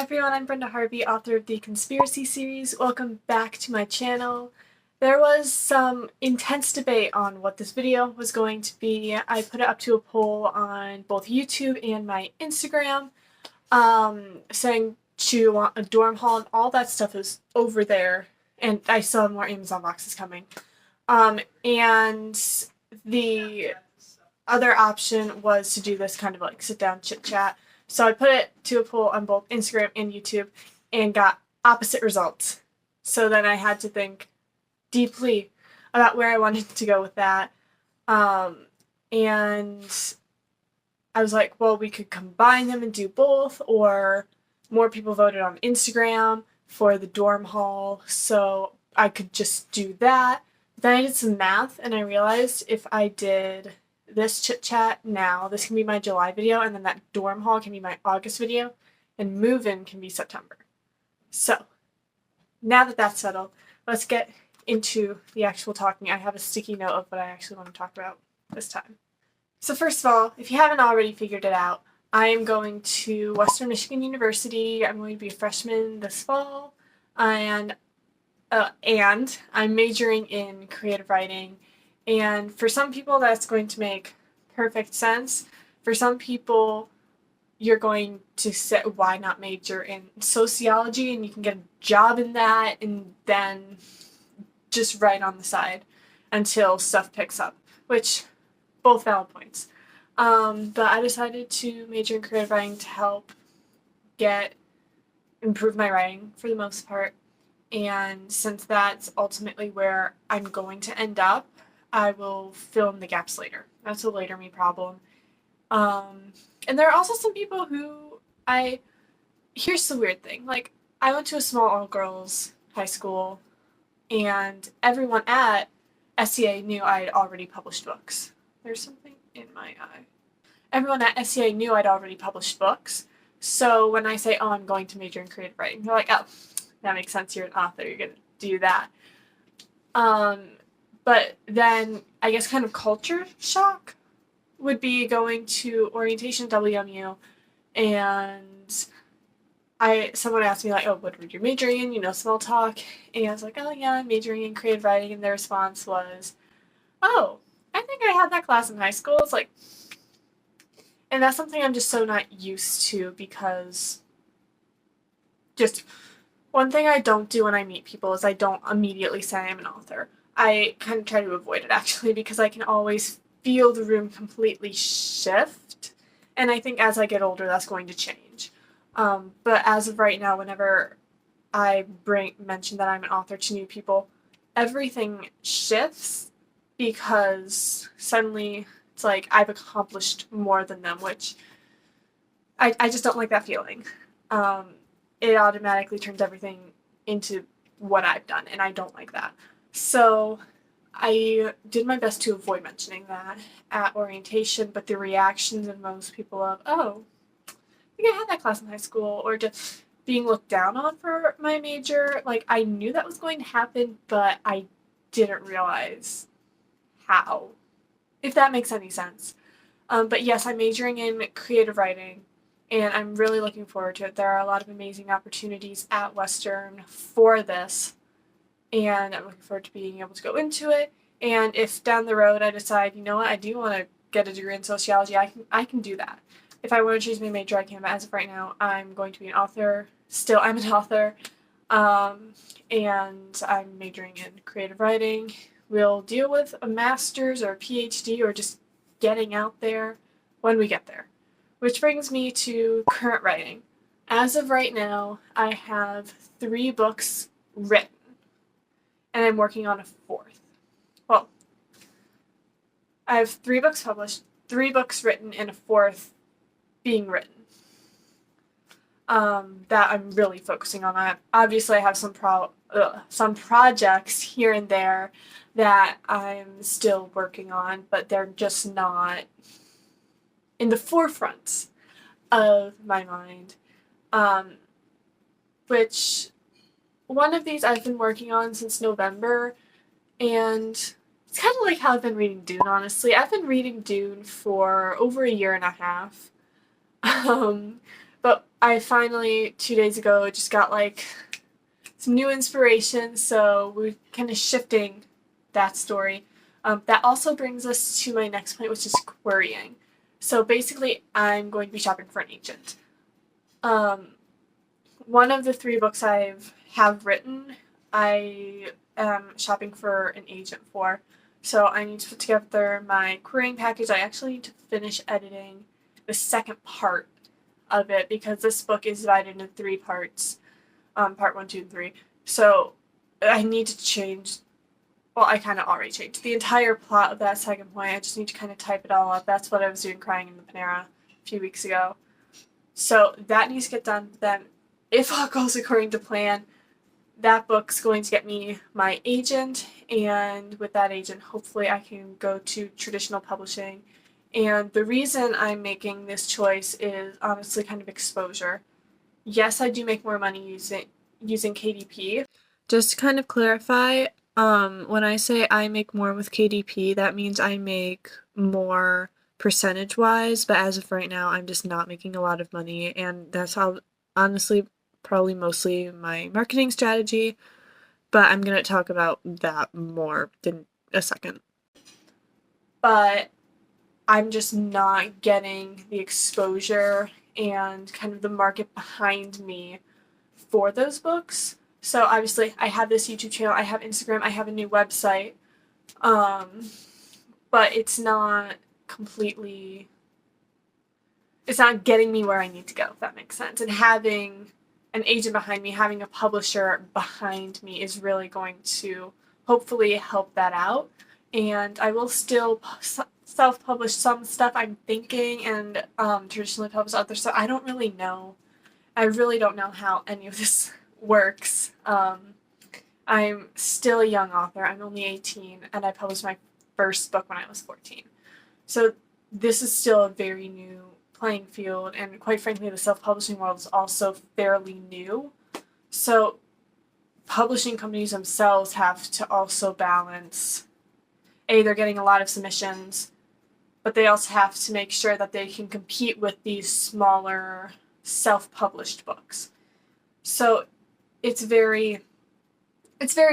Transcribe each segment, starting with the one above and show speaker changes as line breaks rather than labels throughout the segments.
everyone, I'm Brenda Harvey, author of the Conspiracy series. Welcome back to my channel. There was some intense debate on what this video was going to be. I put it up to a poll on both YouTube and my Instagram, saying to want a dorm hall, and all that stuff is over there, and I still have more Amazon boxes coming. And the other option was to do this kind of like sit-down chit-chat. So I put it to a poll on both Instagram and YouTube and got opposite results. So then I had to think deeply about where I wanted to go with that. And I was like, well, we could combine them and do both, or more people voted on Instagram for the dorm hall, so I could just do that. Then I did some math and I realized if I did this chit chat now, this can be my July video, and then that dorm hall can be my August video, and move-in can be September. So now that that's settled, let's get into the actual talking. I have a sticky note of what I actually want to talk about this time. So first of all, if you haven't already figured it out, I am going to Western Michigan University. I'm going to be a freshman this fall, and I'm majoring in creative writing. And for some people, that's going to make perfect sense. For some people, you're going to say, why not major in sociology, and you can get a job in that and then just write on the side until stuff picks up, which both valid points. But I decided to major in creative writing to help improve my writing for the most part. And since that's ultimately where I'm going to end up, I will fill in the gaps later. That's a later me problem. And there are also some people who here's the weird thing. Like, I went to a small all-girls high school, and everyone at SCA knew I'd already published books. There's something in my eye. Everyone at SCA knew I'd already published books. So when I say, oh, I'm going to major in creative writing, they're like, oh, that makes sense. You're an author. You're going to do that. But then, I guess kind of culture shock would be going to orientation at WMU, and someone asked me, like, oh, what were you majoring in? Small talk. And I was like, oh, yeah, I'm majoring in creative writing. And their response was, oh, I think I had that class in high school. It's like, and that's something I'm just so not used to, because just one thing I don't do when I meet people is I don't immediately say I'm an author. I kind of try to avoid it, actually, because I can always feel the room completely shift, and I think as I get older, that's going to change. But as of right now, whenever I mention that I'm an author to new people, everything shifts, because suddenly it's like I've accomplished more than them, which I just don't like that feeling. It automatically turns everything into what I've done, and I don't like that. So I did my best to avoid mentioning that at orientation, but the reactions of most people of, oh, I think I had that class in high school, or just being looked down on for my major, like, I knew that was going to happen, but I didn't realize how, if that makes any sense. But yes, I'm majoring in creative writing, and I'm really looking forward to it. There are a lot of amazing opportunities at Western for this, and I'm looking forward to being able to go into it. And if down the road I decide, you know what, I do want to get a degree in sociology, I can do that. If I want to change my major, I can, but as of right now, I'm going to be an author. Still, I'm an author, and I'm majoring in creative writing. We'll deal with a master's or a PhD or just getting out there when we get there. Which brings me to current writing. As of right now, I have 3 books written, and I'm working on a 4th. Well, I have 3 books published, 3 books written, and a 4th being written. That I'm really focusing on. Obviously, I have some projects here and there that I'm still working on, but they're just not in the forefront of my mind. Which one of these I've been working on since November, and it's kind of like how I've been reading Dune, honestly. I've been reading Dune for over a year and a half. But I finally, 2 days ago, just got like some new inspiration, so we're kind of shifting that story. That also brings us to my next point, which is querying. So basically, I'm going to be shopping for an agent. One of the 3 books have written, I am shopping for an agent for. So I need to put together my querying package. I actually need to finish editing the second part of it because this book is divided into 3 parts, part 1, 2, and 3. So I need to change. Well, I kind of already changed the entire plot of that second point. I just need to kind of type it all up. That's what I was doing crying in the Panera a few weeks ago. So that needs to get done. Then, if all goes according to plan, that book's going to get me my agent, and with that agent, hopefully I can go to traditional publishing. And the reason I'm making this choice is honestly kind of exposure. Yes, I do make more money using KDP. Just to kind of clarify, when I say I make more with KDP, that means I make more percentage-wise, but as of right now, I'm just not making a lot of money, and that's how, honestly, probably mostly my marketing strategy, but I'm going to talk about that more in a second. But I'm just not getting the exposure and kind of the market behind me for those books. So obviously I have this YouTube channel, I have Instagram, I have a new website, but it's not getting me where I need to go, if that makes sense. And having an agent behind me, having a publisher behind me is really going to hopefully help that out. And I will still self-publish some stuff I'm thinking and traditionally publish other stuff. I don't really know. I really don't know how any of this works. I'm still a young author. I'm only 18, and I published my first book when I was 14. So this is still a very new playing field, and quite frankly, the self-publishing world is also fairly new. So publishing companies themselves have to also balance, they're getting a lot of submissions, but they also have to make sure that they can compete with these smaller self-published books. So it's very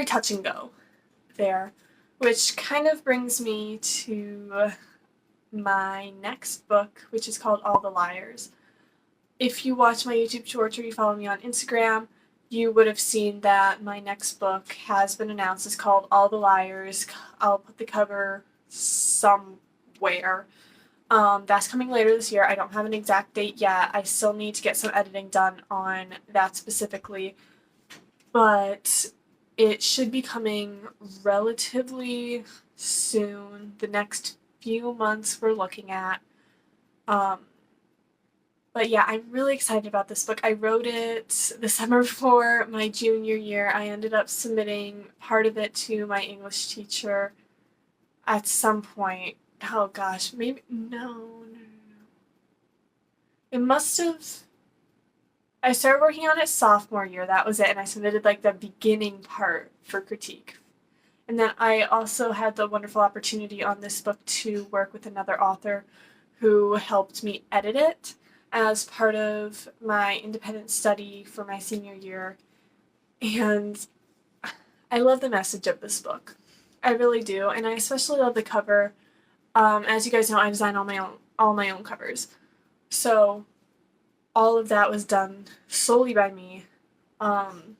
touch and go there, which kind of brings me to my next book, which is called All the Liars. If you watch my YouTube shorts or you follow me on Instagram, you would have seen that my next book has been announced. It's called All the Liars. I'll put the cover somewhere. That's coming later this year. I don't have an exact date yet. I still need to get some editing done on that specifically, but it should be coming relatively soon, the next few months we're looking at. But yeah, I'm really excited about this book. I wrote it the summer before my junior year. I ended up submitting part of it to my English teacher at some point. Oh gosh, maybe, no. It must have, I started working on it sophomore year, that was it, and I submitted like the beginning part for critique. And then I also had the wonderful opportunity on this book to work with another author who helped me edit it as part of my independent study for my senior year. And I love the message of this book. I really do, and I especially love the cover. As you guys know, I design all my own covers. So all of that was done solely by me. And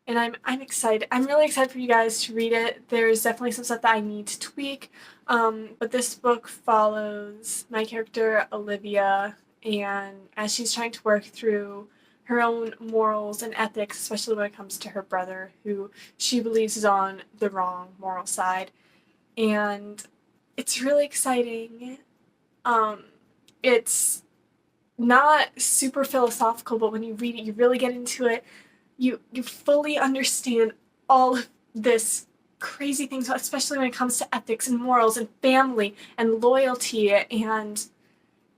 I'm excited. I'm really excited for you guys to read it. There's definitely some stuff that I need to tweak. But this book follows my character, Olivia, and as she's trying to work through her own morals and ethics, especially when it comes to her brother, who she believes is on the wrong moral side. And it's really exciting. It's not super philosophical, but when you read it, you really get into it. You fully understand all of this crazy things, especially when it comes to ethics and morals and family and loyalty. And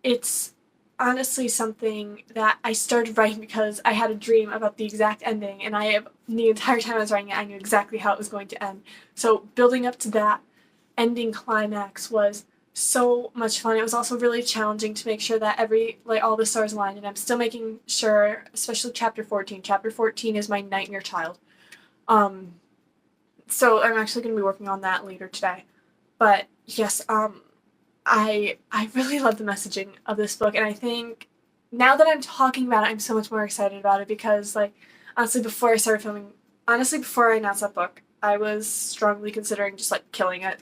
it's honestly something that I started writing because I had a dream about the exact ending, and the entire time I was writing it, I knew exactly how it was going to end. So building up to that ending climax was so much fun. It was also really challenging to make sure that all the stars aligned, and I'm still making sure, especially chapter 14. Chapter 14 is my nightmare child. So I'm actually going to be working on that later today. But yes, I really love the messaging of this book, and I think now that I'm talking about it, I'm so much more excited about it because, like, honestly, before I announced that book, I was strongly considering just like killing it.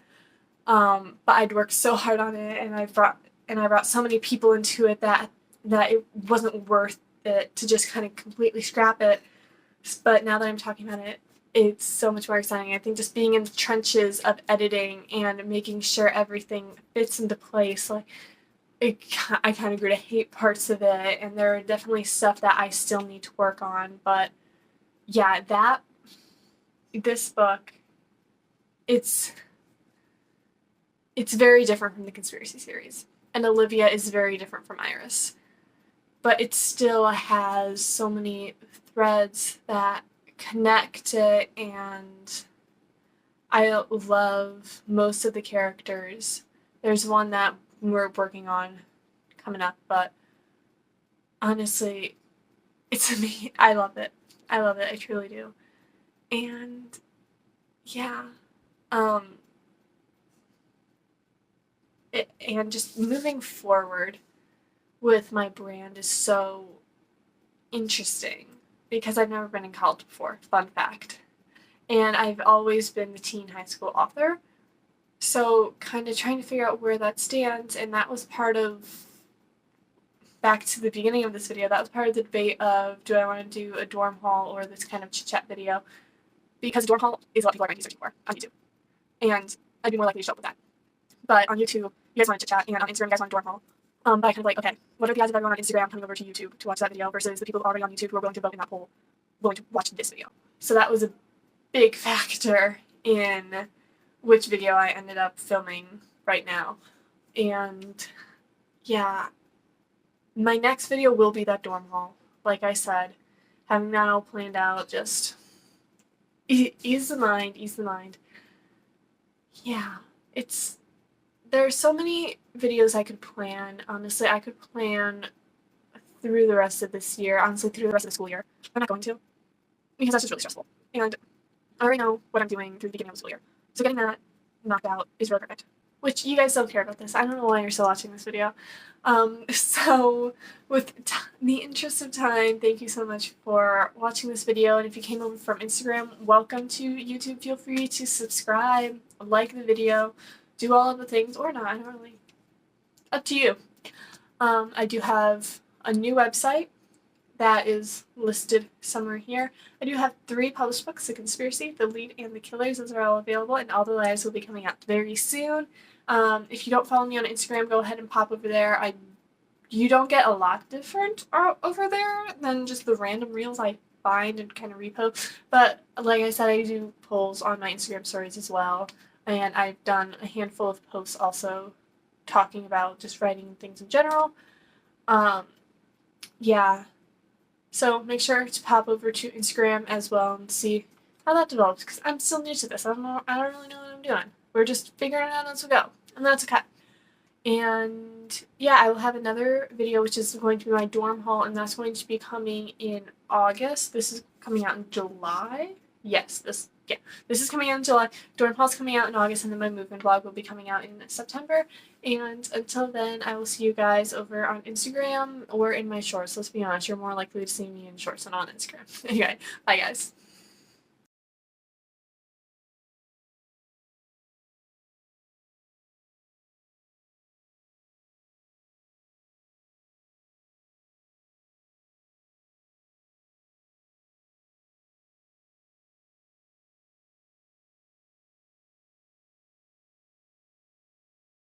But I'd worked so hard on it, and I brought so many people into it that it wasn't worth it to just kind of completely scrap it. But now that I'm talking about it, it's so much more exciting. I think just being in the trenches of editing and making sure everything fits into place, like I kind of grew to hate parts of it, and there are definitely stuff that I still need to work on. But yeah, this book, it's very different from the conspiracy series, and Olivia is very different from Iris, but it still has so many threads that connect it, and I love most of the characters. There's one that we're working on coming up, but honestly, it's me. I love it. I love it. I truly do. And yeah, um, and just moving forward with my brand is so interesting because I've never been in college before. Fun fact. And I've always been the teen high school author. So, kind of trying to figure out where that stands, and that was part of, back to the beginning of this video, that was part of the debate of do I want to do a dorm hall or this kind of chit chat video, because dorm hall is what people are going to be searching for on YouTube, and I'd be more likely to show up with that. But on YouTube, you guys want to chit chat, and on Instagram, you guys want a dorm hall. But I kind of like, okay, what are the odds of everyone on Instagram coming over to YouTube to watch that video versus the people already on YouTube who are willing to vote in that poll, willing to watch this video? So that was a big factor in which video I ended up filming right now. And yeah, my next video will be that dorm hall. Like I said, having that all planned out, just ease the mind, ease the mind. Yeah, there are so many videos I could plan. Honestly, I could plan through the rest of this year, honestly, through the rest of the school year. I'm not going to, because that's just really stressful. And I already know what I'm doing through the beginning of the school year. So getting that knocked out is really perfect. Which, you guys don't care about this. I don't know why you're still watching this video. So, with the interest of time, thank you so much for watching this video. And if you came over from Instagram, welcome to YouTube. Feel free to subscribe, like the video, do all of the things, or not. I don't really. Up to you. I do have a new website that is listed somewhere here. I do have 3 published books: The Conspiracy, The Lead, and The Killers. Those are all available, and all the lives will be coming out very soon. If you don't follow me on Instagram, go ahead and pop over there. You don't get a lot different over there than just the random reels I find and kind of repost. But like I said, I do polls on my Instagram stories as well, and I've done a handful of posts also talking about just writing and things in general. Yeah. So make sure to pop over to Instagram as well and see how that develops, because I'm still new to this. I don't really know what I'm doing. We're just figuring it out as we go, and that's okay. And yeah, I will have another video which is going to be my dorm haul, and that's going to be coming in August. This is coming out in July. Yes, this is coming out in July. Dorm haul's coming out in August, and then my movement vlog will be coming out in September. And until then, I will see you guys over on Instagram or in my shorts. Let's be honest, you're more likely to see me in shorts than on Instagram. Anyway, bye guys.